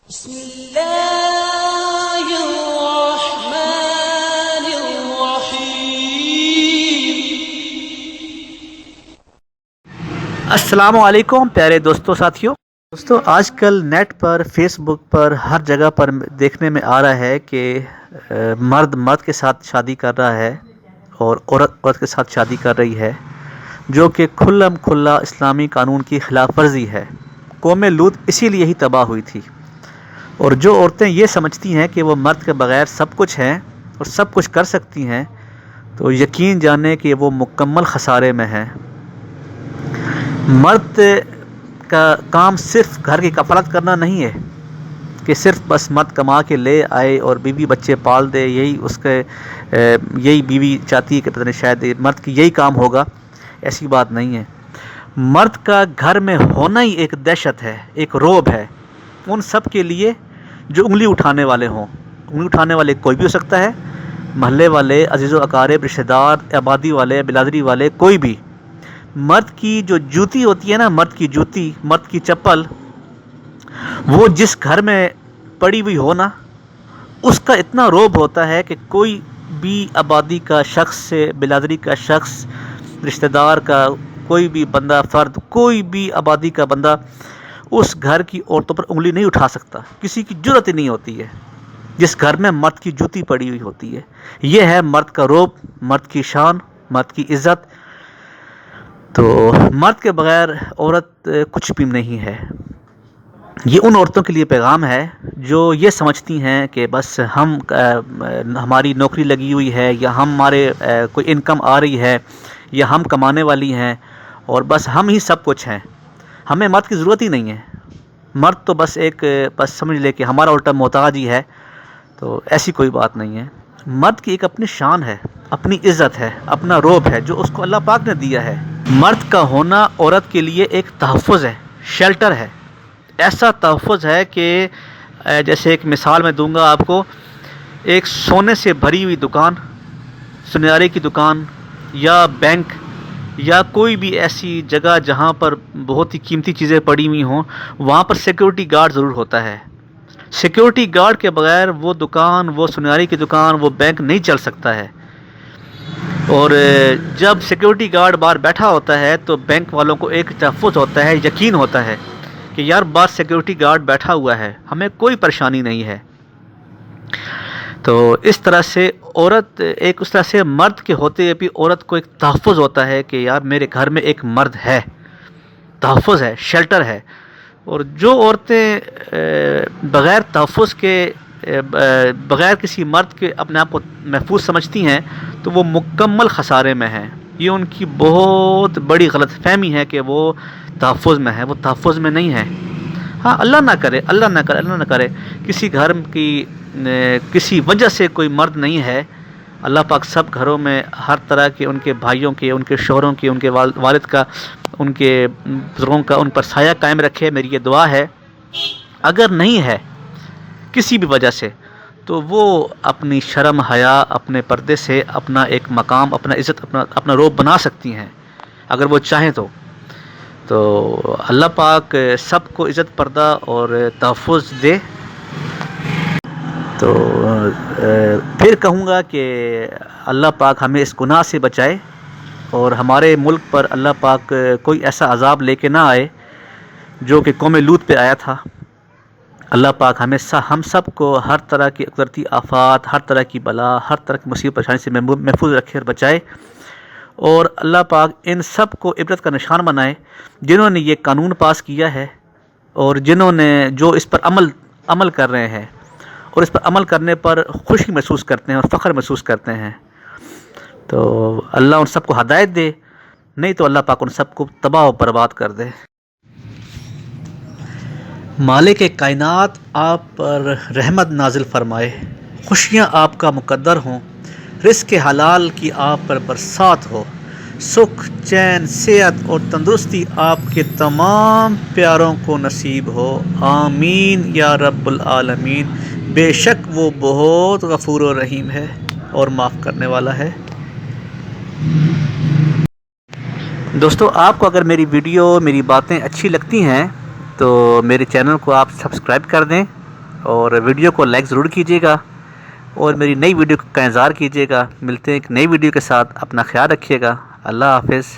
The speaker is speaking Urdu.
بسم الله الرحمن الرحيم۔ السلام علیکم پیارے دوستوں ساتھیوں۔ آج کل نیٹ پر فیس بک پر ہر جگہ پر دیکھنے میں آ رہا ہے کہ مرد مرد کے ساتھ شادی کر رہا ہے اور عورت عورت کے ساتھ شادی کر رہی ہے، جو کہ کھلم کھلا اسلامی قانون کی خلاف ورزی ہے۔ قوم لوط اسی لیے ہی تباہ ہوئی تھی، اور جو عورتیں یہ سمجھتی ہیں کہ وہ مرد کے بغیر سب کچھ ہیں اور سب کچھ کر سکتی ہیں، تو یقین جانیں کہ وہ مکمل خسارے میں ہیں۔ مرد کا کام صرف گھر کی کفالت کرنا نہیں ہے کہ صرف بس مرد کما کے لے آئے اور بیوی بچے پال دے، یہی بیوی چاہتی ہے کہ پتہ نہیں شاید مرد کی یہی کام ہوگا۔ ایسی بات نہیں ہے۔ مرد کا گھر میں ہونا ہی ایک دہشت ہے، ایک رعب ہے ان سب کے لیے جو انگلی اٹھانے والے ہوں۔ انگلی اٹھانے والے کوئی بھی ہو سکتا ہے، محلے والے، عزیز و اقارب، رشتہ دار، آبادی والے، بلادری والے، کوئی بھی۔ مرد کی جو جوتی ہوتی ہے نا، مرد کی جوتی، مرد کی چپل، وہ جس گھر میں پڑی ہوئی ہو نا، اس کا اتنا رعب ہوتا ہے کہ کوئی بھی آبادی کا شخص سے، بلادری کا شخص، رشتہ دار کا کوئی بھی بندہ، فرد، کوئی بھی آبادی کا بندہ اس گھر کی عورتوں پر انگلی نہیں اٹھا سکتا۔ کسی کی جرت ہی نہیں ہوتی ہے جس گھر میں مرد کی جوتی پڑی ہوئی ہوتی ہے۔ یہ ہے مرد کا رعب، مرد کی شان، مرد کی عزت۔ تو مرد کے بغیر عورت کچھ بھی نہیں ہے۔ یہ ان عورتوں کے لیے پیغام ہے جو یہ سمجھتی ہیں کہ بس ہماری نوکری لگی ہوئی ہے، یا ہمارے کوئی انکم آ رہی ہے، یا ہم کمانے والی ہیں، اور بس ہم ہی سب کچھ ہیں، ہمیں مرد کی ضرورت ہی نہیں ہے۔ مرد تو بس سمجھ لے کہ ہمارا الٹا محتاج ہی ہے۔ تو ایسی کوئی بات نہیں ہے۔ مرد کی ایک اپنی شان ہے، اپنی عزت ہے، اپنا رعب ہے جو اس کو اللہ پاک نے دیا ہے۔ مرد کا ہونا عورت کے لیے ایک تحفظ ہے، شیلٹر ہے۔ ایسا تحفظ ہے کہ جیسے ایک مثال میں دوں گا آپ کو، ایک سونے سے بھری ہوئی دکان، سنیارے کی دکان، یا بینک، یا کوئی بھی ایسی جگہ جہاں پر بہت ہی قیمتی چیزیں پڑی ہوئی ہوں، وہاں پر سیکیورٹی گارڈ ضرور ہوتا ہے۔ سیکیورٹی گارڈ کے بغیر وہ دکان، وہ سنیارے کی دکان، وہ بینک نہیں چل سکتا ہے۔ اور جب سیکیورٹی گارڈ باہر بیٹھا ہوتا ہے تو بینک والوں کو ایک تحفظ ہوتا ہے، یقین ہوتا ہے کہ یار باہر سیکیورٹی گارڈ بیٹھا ہوا ہے، ہمیں کوئی پریشانی نہیں ہے۔ تو اس طرح سے مرد کے ہوتے ہوئے بھی عورت کو ایک تحفظ ہوتا ہے کہ یار میرے گھر میں ایک مرد ہے، تحفظ ہے، شیلٹر ہے۔ اور جو عورتیں بغیر تحفظ کے، بغیر کسی مرد کے اپنے آپ کو محفوظ سمجھتی ہیں، تو وہ مکمل خسارے میں ہیں۔ یہ ان کی بہت بڑی غلط فہمی ہے کہ وہ تحفظ میں ہے، وہ تحفظ میں نہیں ہے۔ ہاں، اللہ نہ کرے کسی گھر کی کسی وجہ سے کوئی مرد نہیں ہے، اللہ پاک سب گھروں میں ہر طرح کے، ان کے بھائیوں کے، ان کے شوہروں کے، ان کے والد کا، ان کے بزرگوں کا ان پر سایہ قائم رکھے، میری یہ دعا ہے۔ اگر نہیں ہے کسی بھی وجہ سے، تو وہ اپنی شرم حیا، اپنے پردے سے اپنا ایک مقام، اپنا عزت، اپنا رعب بنا سکتی ہیں اگر وہ چاہیں تو اللہ پاک سب کو عزت، پردہ اور تحفظ دے۔ تو پھر کہوں گا کہ اللہ پاک ہمیں اس گناہ سے بچائے، اور ہمارے ملک پر اللہ پاک کوئی ایسا عذاب لے کے نہ آئے جو کہ قوم لوط پہ آیا تھا۔ اللہ پاک ہم سب کو ہر طرح کی قدرتی آفات، ہر طرح کی بلا، ہر طرح کی مصیبت پریشانی سے محفوظ رکھے اور بچائے، اور اللہ پاک ان سب کو عبرت کا نشان بنائے جنہوں نے یہ قانون پاس کیا ہے، اور جو اس پر عمل کر رہے ہیں، اور اس پر عمل کرنے پر خوشی محسوس کرتے ہیں اور فخر محسوس کرتے ہیں۔ تو اللہ ان سب کو ہدایت دے، نہیں تو اللہ پاک ان سب کو تباہ و برباد کر دے۔ مالک کائنات آپ پر رحمت نازل فرمائے، خوشیاں آپ کا مقدر ہوں، رزق حلال کی آپ پر برسات ہو، سکھ، چین، صحت اور تندرستی آپ کے تمام پیاروں کو نصیب ہو، آمین یا رب العالمین۔ بے شک وہ بہت غفور و رحیم ہے اور معاف کرنے والا ہے۔ دوستو، آپ کو اگر میری ویڈیو، میری باتیں اچھی لگتی ہیں تو میرے چینل کو آپ سبسکرائب کر دیں، اور ویڈیو کو لائک ضرور کیجیے گا، اور میری نئی ویڈیو کا انتظار کیجیے گا۔ ملتے ہیں ایک نئی ویڈیو کے ساتھ، اپنا خیال رکھیے گا، اللہ حافظ۔